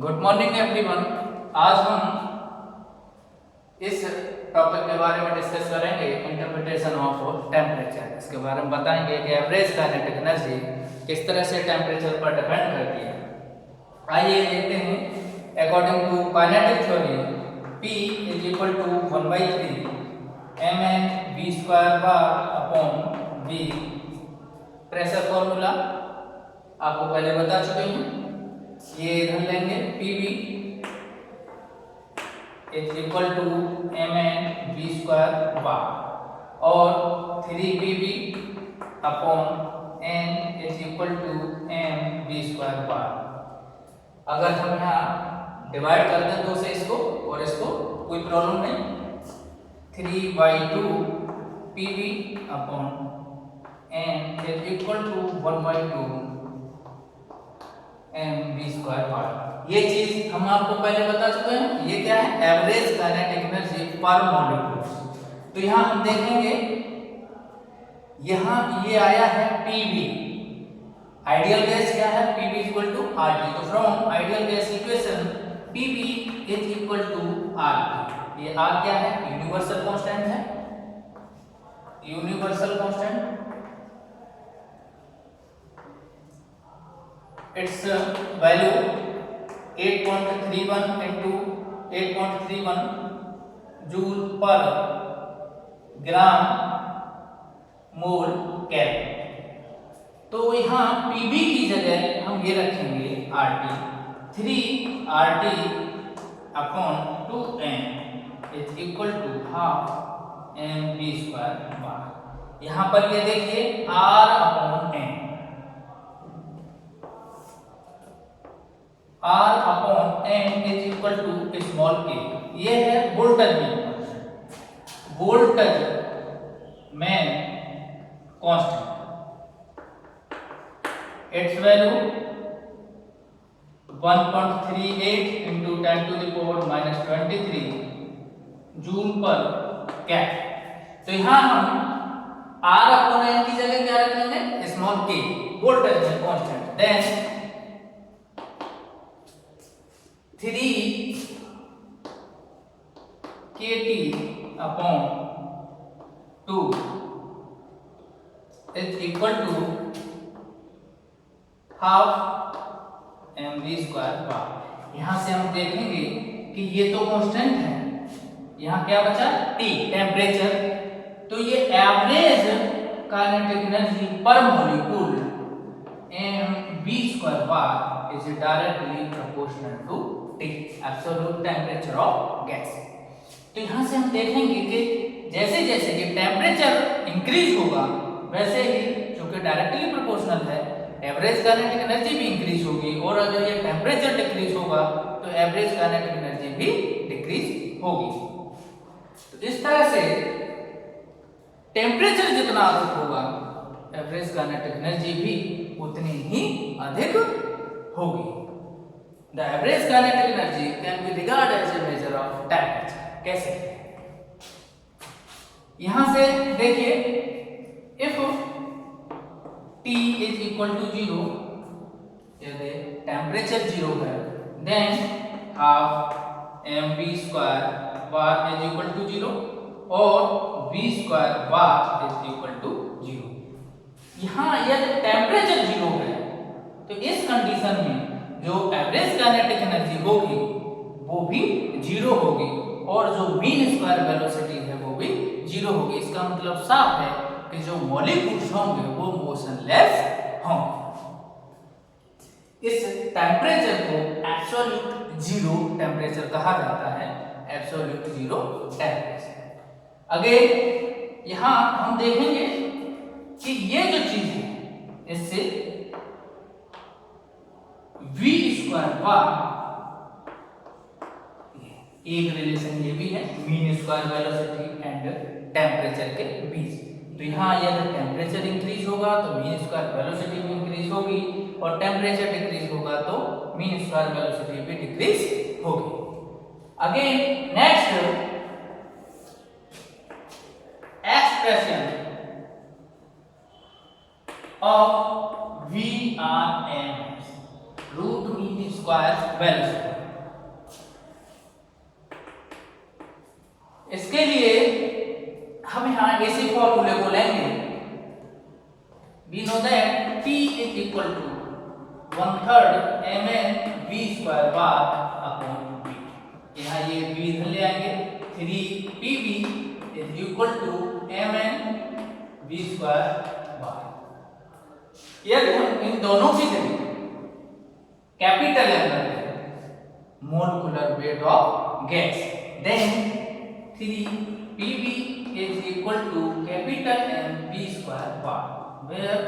Good morning everyone. आज हम इस टॉपिक के बारे में डिस्कस करेंगे, इंटरप्रिटेशन ऑफ टेम्परेचर। इसके बारे में बताएंगे कि एवरेज काइनेटिक एनर्जी किस तरह से टेम्परेचर पर डिपेंड करती है। आइए देखते हैं। According to kinetic theory, P is equal to 1/3 mn v square bar upon v। Pressure formula आपको पहले बता चुके हैं, ये इधर लेंगे। Pv is equal to mn v square bar और 3Pv upon n is equal to m v square bar. अगर हम यहाँ डिवाइड कर दें 2 से इसको और इसको, कोई प्रॉब्लम नहीं। 3/2 Pv upon n is equal to 1/2 mv square bar. ये चीज हम आपको पहले बता चुके हैं। ये क्या है? Average kinetic energy per molecule. तो यहाँ हम देखेंगे, यहाँ ये आया है Pv। आइडियल गैस क्या है? Pv equal to RT। तो from ideal gas equation Pv is equal to RT। ये R क्या है? यूनिवर्सल कांस्टेंट है। Universal constant its value 8.31 into 8.31 joule per gram मोल केल्विन। तो यहाँ Pv की जगह हम ये रखेंगे RT। 3RT upon 2n is equal to half mv square bar. यहाँ पर ये देखिए R upon n, R upon n is equal to small k। ये है Boltzmann, Boltzmann constant. It's value 1.38 into 10 to the power minus 23 joule per kelvin. तो यहाँ हम R upon n की जगह क्या रखेंगे? Small k, Boltzmann constant. Then 3 kT upon 2 is equal to half mv square bar. यहां से हम देखेंगे कि ये तो कांस्टेंट है, यहां क्या बचा? T, temperature. तो ये average kinetic energy per molecule mv square bar is directly proportional to T, absolute temperature of gas. तो यहां से हम देखेंगे कि जैसे जैसे ये टेम्परेचर इंक्रीज होगा, वैसे ही चूंकि डायरेक्टली प्रोपोर्शनल है, एवरेज काइनेटिक एनर्जी भी इंक्रीज होगी। और अगर ये टेम्परेचर डिक्रीज होगा तो एवरेज काइनेटिक एनर्जी भी डिक्रीज होगी। तो इस तरह से टेम्परेचर जितना अधिक होगा, एवरेज काइनेटिक एनर्जी भी उतनी ही अधिक होगी। The average kinetic energy can be regarded as a measure of temperature. कैसे? यहां से देखिए, if T is equal to 0, यदि टेम्परेचर 0 है, then half mv square bar is equal to 0 और v square bar is equal to 0। यहाँ यदि temperature 0 है तो इस कंडीशन में जो एवरेज काइनेटिक एनर्जी होगी वो भी 0 होगी और जो मीन स्क्वायर वेलोसिटी है वो भी 0 होगी। इसका मतलब साफ है कि जो मॉलिक्यूल्स होंगे वो मोशनलेस होंगे। इस टेम्परेचर को एब्सोल्यूट जीरो टेम्परेचर कहा जाता है, एब्सोल्यूट जीरो टेम्परेचर। अगेन यहां हम देखेंगे कि ये जो चीज है, इससे v स्क्वायर बार एक रिलेशन ये भी है, mean square velocity and temperature के बीच। तो यहाँ यदि टेम्परेचर इंक्रीज होगा तो मीन स्क्वायर वेलोसिटी भी इंक्रीज होगी, और टेम्परेचर डिक्रीज होगा तो मीन स्क्वायर वेलोसिटी भी डिक्रीज होगी। Again next expression of VRMS, root mean square velocity. 1/3 mn v square bar upon v। यहाँ ये v इधर ले आएंगे, 3pv is equal to mn v square bar. यदि हम इन दोनों की जगह कैपिटल M रखते हैं, molecular weight of gas, then 3pv is equal to capital M v square bar, where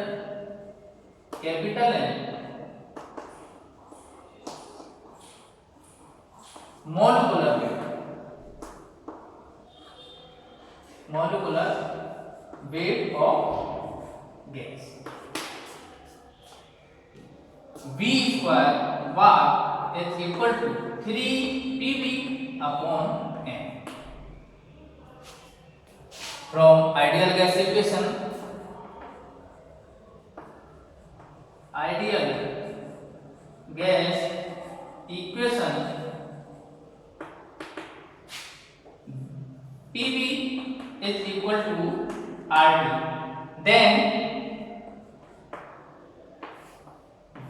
capital M molecular weight of gas, v square bar is equal to 3pv upon M. From ideal gas equation, PV is equal to RT, then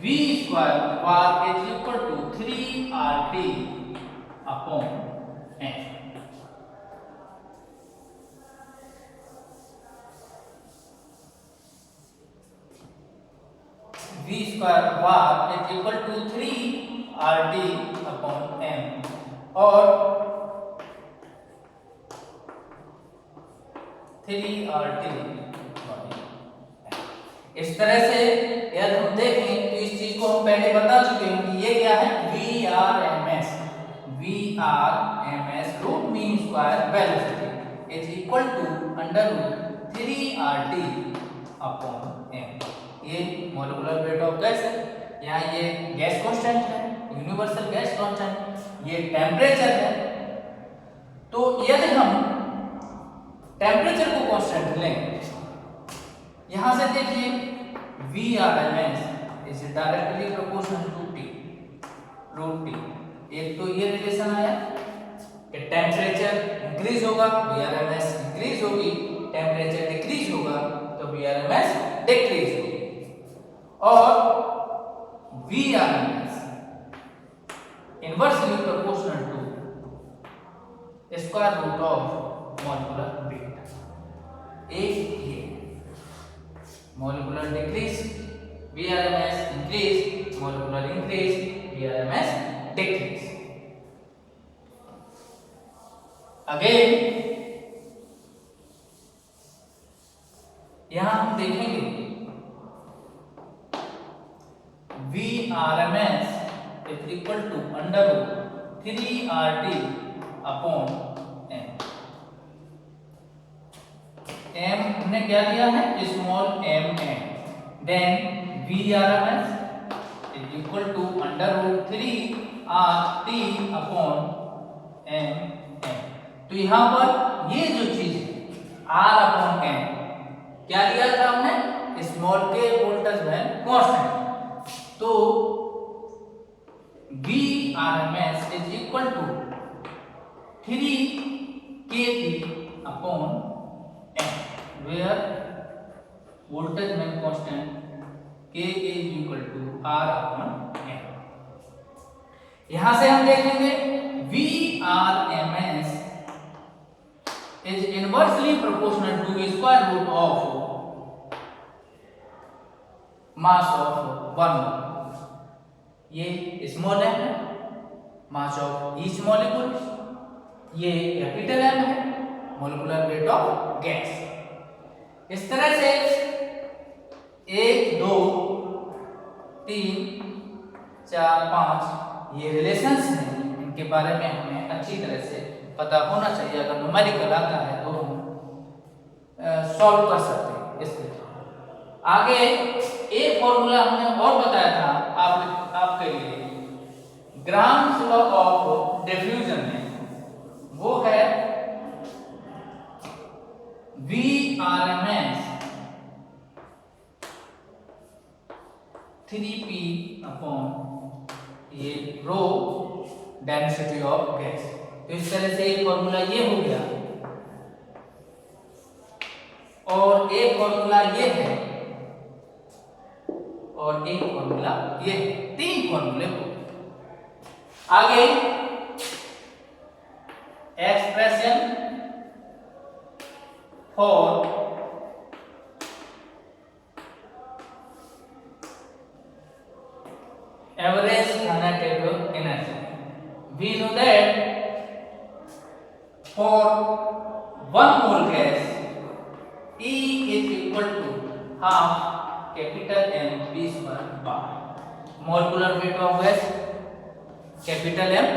V square bar is equal to 3RT upon N. V square bar is equal to 3RT upon M, और 3RT। इस तरह से यदि हम देखें तो इस चीज को हम पहले बता चुके हैं कि ये क्या है, VRMS root mean square velocity is equal to under root 3RT upon M। ये मॉलिक्यूलर वेट ऑफ गैस है, यहाँ ये गैस कांस्टेंट है, यूनिवर्सल गैस कांस्टेंट, ये टेम्परेचर है। तो यदि हम टेम्परेचर को कांस्टेंट लें, यहां से देखिए VRMS is directly proportional to T root T। एक तो ये रिलेशन आया कि टेम्परेचर इंक्रीज होगा VRMS इंक्रीज होगी, टेम्परेचर डिक्रीज होगा तो VRMS डिक्रीज होगी, और VRMS inversely proportional to square root of molecular weight. एक ये molecular decrease VRMS increase, molecular increase VRMS decrease. Again यहां हम देखेंगे VRMS is equal to under root 3RT upon M। M हमने क्या लिया है, small m, then VRMS is equal to under root 3RT upon M। तो यहाँ पर ये जो चीज है R upon M क्या लिया था हमने, स्मॉल के वोल्टेज में कांस्टेंट, तो VRMS is equal to 3kT upon M, where voltage में constant K is equal to R upon M। यहां से हम देखेंगे VRMS is inversely proportional to square root of mass of 1 mole। ये small m है, mass of each molecule, ये capital M है, molecular weight of gas. इस तरह से 1 2 3 4 5 ये रिलेशंस हैं, इनके बारे में हमें अच्छी तरह से पता होना चाहिए। अगर न्यूमेरिकल आता है तो हम सॉल्व कर सकते हैं इसके। आगे एक फॉर्मूला हमने और बताया था आपके लिए ग्राम्स लॉ ऑफ डिफ्यूजन में, वो है VRMS 3p अपॉन ये रो डेंसिटी ऑफ गैस। तो इस तरह से एक फॉर्मूला ये हो गया, और एक फॉर्मूला ये है, और एक फॉर्मूला ये, तीन फॉर्मूले हो। आगे expression for average kinetic energy. We know that for 1 mole gas E is equal to half capital M V square bar. Molecular weight of gas capital M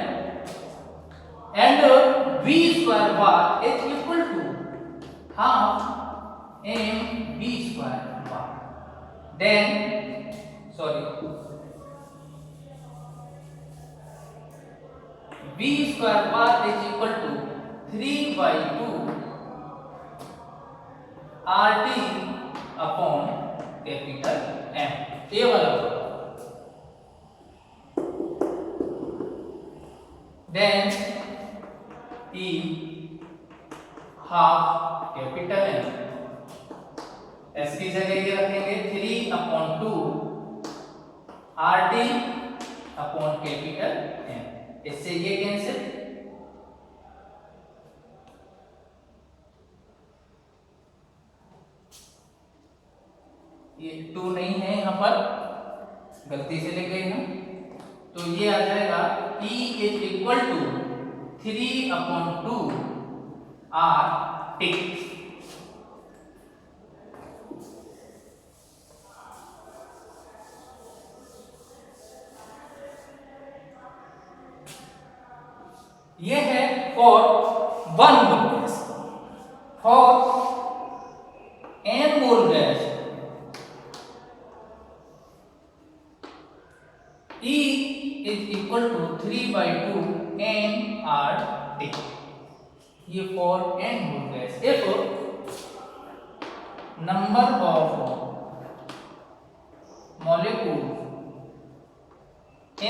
and V square bar is equal to half M V square bar. Then V square bar is equal to 3 by 2 RT upon capital M. ये वाला होगा। Then E half capital M, S की जगह ये रखेंगे 3 upon 2 RT upon capital M. इससे ये cancel, ये 2 नहीं है यहाँ पर, गलती से ले गए हम, तो ये आ जाएगा E is equal to 3 upon 2 RT। ये है for 1 mole gas. For n mole gas E is equal to 3 by 2 nRT. ये for n mole gas. if number of molecule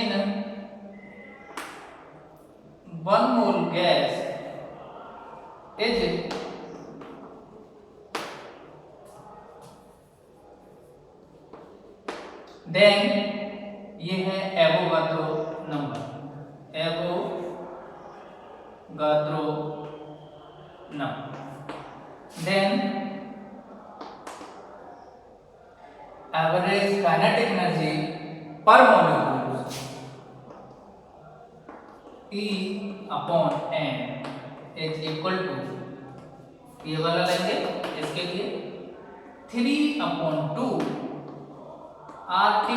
in 1 mole gas is then ये है Avogadro number, Avogadro number. Then average kinetic energy per molecule E upon n is equal to, ये वाला लेंगे इसके लिए 3 upon 2 RT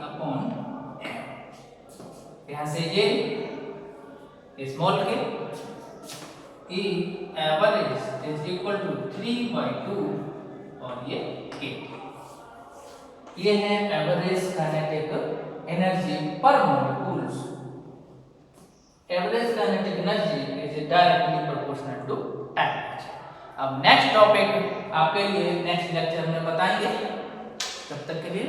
upon n। यहां से ये small K E average is equal to 3 by 2 और ये k। ये है average kinetic energy per molecules. Average kinetic energy is directly proportional to temperature. अब नेक्स्ट टॉपिक आपके लिए नेक्स्ट लेक्चर में बताएंगे, तब तक के लिए